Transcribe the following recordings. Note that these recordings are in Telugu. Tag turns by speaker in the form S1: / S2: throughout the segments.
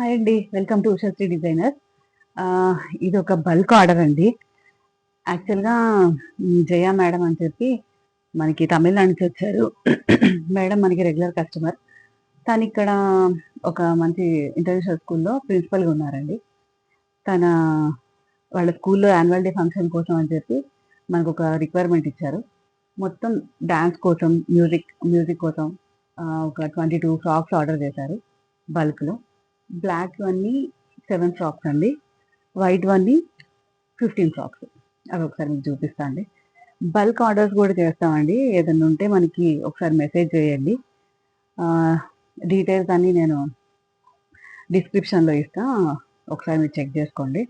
S1: హాయ్ అండి. Welcome to Ushasri designer. ఇది ఒక బల్క్ ఆర్డర్ అండి. యాక్చువల్‌గా జయ మేడం అని చెప్పి మనకి తమిళనాడు నుంచి వచ్చారు. మేడం మనకి రెగ్యులర్ కస్టమర్. తనిక్కడ ఒక మంచి ఇంటర్నేషనల్ స్కూల్‌లో ప్రిన్సిపల్‌గా ఉన్నారండి. తన వాళ్ళ స్కూల్‌లో యాన్యువల్ డే ఫంక్షన్ కోసం అని చెప్పి మనకొక రిక్వైర్మెంట్ ఇచ్చారు. మొత్తం డాన్స్ కోసం, మ్యూజిక్ కోసం ఒక 22 ఫ్రాక్స్ ఆర్డర్ చేశారు బల్క్‌లో. బ్లాక్‌వన్నీ 7 ఫ్రాక్స్ అండి. వైట్‌వన్నీ 15 ఫ్రాక్స్. అవి ఒకసారి మీకు చూపిస్తా అండి. బల్క్ ఆర్డర్స్ కూడా చేస్తామండి. ఏదన్నా ఉంటే మనకి ఒకసారి మెసేజ్ చేయండి. డీటెయిల్స్ అన్నీ నేను డిస్క్రిప్షన్‌లో ఇస్తా. ఒకసారి మీరు చెక్ చేసుకోండి.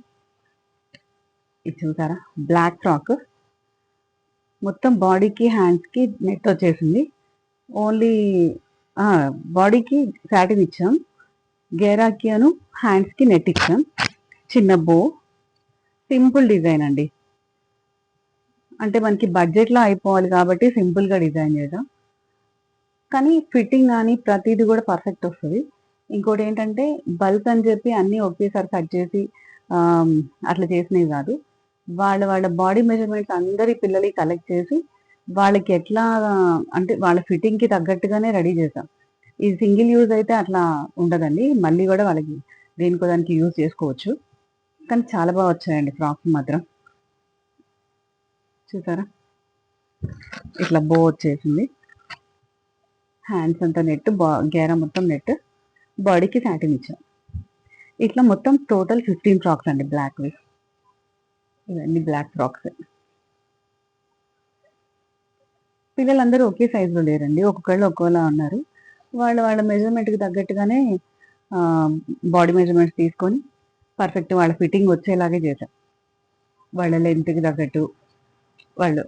S1: ఇది చూసారా? Black frock. మొత్తం బాడీకి, హ్యాండ్స్‌కి నెట్ వచ్చేసింది. ఓన్లీ బాడీకి సాటిన్ ఇచ్చాం. గేరాకి హ్యాండ్స్‌కి నెట్ ఇచ్చాం. చిన్న బో. సింపుల్ డిజైన్ అండి. అంటే మనకి బడ్జెట్‌లో అయిపోవాలి కాబట్టి సింపుల్‌గా డిజైన్ చేసాం. కానీ ఫిట్టింగ్ గాని ప్రతీది కూడా పర్ఫెక్ట్ వస్తది. ఇంకోటేంటంటే బల్క్ అని చెప్పి అన్నీ ఒకేసారి కట్ చేసి అట్లా చేసినవి కాదు. వాళ్ళ బాడీ మెజర్‌మెంట్స్ అందరి పిల్లలయి కలెక్ట్ చేసి వాళ్ళకి ఎట్లా అంటే వాళ్ళ ఫిట్టింగ్‌కి తగ్గట్టుగానే రెడీ చేసాం. ఈ సింగిల్ యూజ్ అయితే అట్లా ఉండదండి. మళ్ళీ కూడా వాళ్ళకి దేనికో దానికి యూజ్ చేసుకోవచ్చు. కానీ చాలా బాగా వచ్చాయండి ఫ్రాక్స్ మాత్రం. చూసారా? ఇట్లా బో వచ్చేసింది. హ్యాండ్స్ అంతా నెట్, గేరా మొత్తం నెట్, బాడీకి సాటిన్ ఇచ్చాం. ఇట్లా మొత్తం టోటల్ 15 ఫ్రాక్స్ అండి బ్లాక్‌వి. ఇవన్నీ బ్లాక్ ఫ్రాక్స్. పిల్లలందరూ ఒకే సైజులో లేరండి. ఒక్కొక్కళ్ళు ఒక్కోలా ఉన్నారు. వాళ్ళ మెజర్‌మెంట్‌కి తగ్గట్టుగానే బాడీ మెజర్‌మెంట్స్ తీసుకొని పర్ఫెక్ట్ వాళ్ళ ఫిట్టింగ్ వచ్చేలాగే చేశాం. వాళ్ళ లెంత్‌కి తగ్గట్టు, వాళ్ళు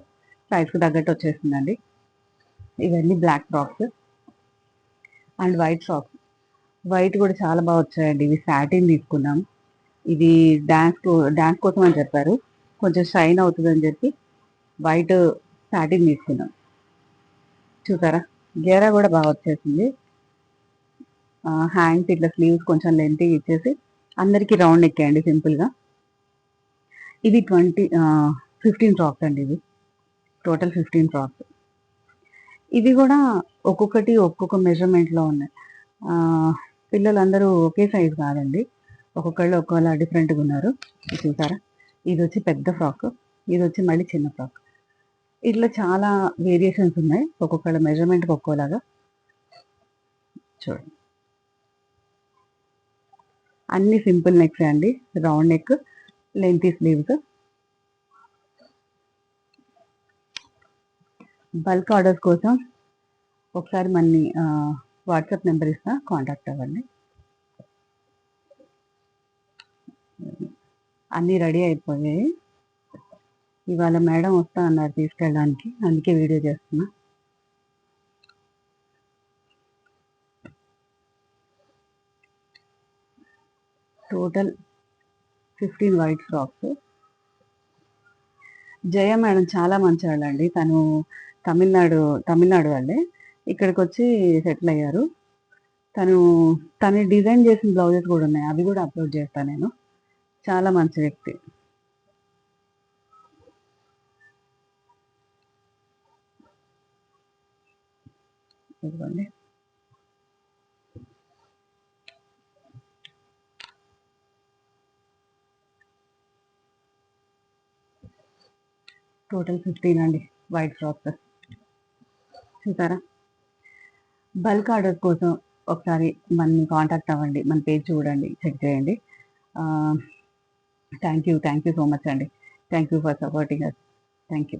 S1: సైజ్‌కి తగ్గట్టు వచ్చేసిందండి. ఇవన్నీ black frocks and white frocks. White కూడా చాలా బాగా వచ్చాయండి. ఇవి సాటిన్ తీసుకున్నాం. ఇది డాన్స్ కోసం అని చెప్పారు. కొంచెం షైన్ అవుతుందని చెప్పి వైట్ సాటిన్ తీసుకున్నాం. చూసారా? గేరా కూడా బాగా వచ్చేసింది. హ్యాండ్స్ ఇట్లా స్లీవ్స్ కొంచెం లెంతీగా ఇచ్చేసి అందరికీ రౌండ్ నెక్ అండి సింపుల్‌గా. ఇది 15 ఫ్రాక్స్ అండి ఇవి. Total 15 frocks. ఇవి కూడా ఒక్కొక్కటి ఒక్కొక్క మెజర్‌మెంట్‌లో ఉన్నాయి. పిల్లలందరూ ఒకే సైజ్ కాదండి. ఒక్కొక్కళ్ళు ఒక్కోలా డిఫరెంట్‌గా ఉన్నారు. ఇది చూసారా? ఇదొచ్చి పెద్ద ఫ్రాక్. ఇదొచ్చి మళ్ళీ చిన్న ఫ్రాక్. ఇట్లా చాలా వేరియేషన్స్ ఉన్నాయి. ఒక్కొక్కళ్ళ మెజర్‌మెంట్‌కి ఒక్కోలాగా. చూడండి. అన్ని సింపుల్ నెక్సే అండి. Round neck, lengthy sleeves. Bulk orders కోసం ఒకసారి మనని వాట్సాప్ నెంబర్ ఇస్తా, కాంటాక్ట్ అవ్వండి. అన్నీ రెడీ అయిపోయాయి. ఇవాళ మేడం వస్తా అన్నారు తీసుకెళ్ళడానికి. అందుకే వీడియో చేస్తున్నా. Total 15 white frocks. Jaya madam చాలా మంచివాళ్ళండి. తను తమిళనాడు వాళ్ళే. ఇక్కడికొచ్చి సెటిల్ అయ్యారు. తను డిజైన్ చేసిన బ్లౌజెస్ కూడా ఉన్నాయి. అవి కూడా అప్లోడ్ చేస్తా నేను. చాలా మంచి వ్యక్తి. ఇదిగోండి. టోటల్ 15 అండి వైట్ ఫ్రాక్స్. చూసారా? బల్క్ ఆర్డర్స్ కోసం ఒకసారి మనని కాంటాక్ట్ అవ్వండి. మన పేజ్ చూడండి, చెక్ చేయండి. థ్యాంక్ యూ సో మచ్ అండి. Thank you for supporting us. Thank you.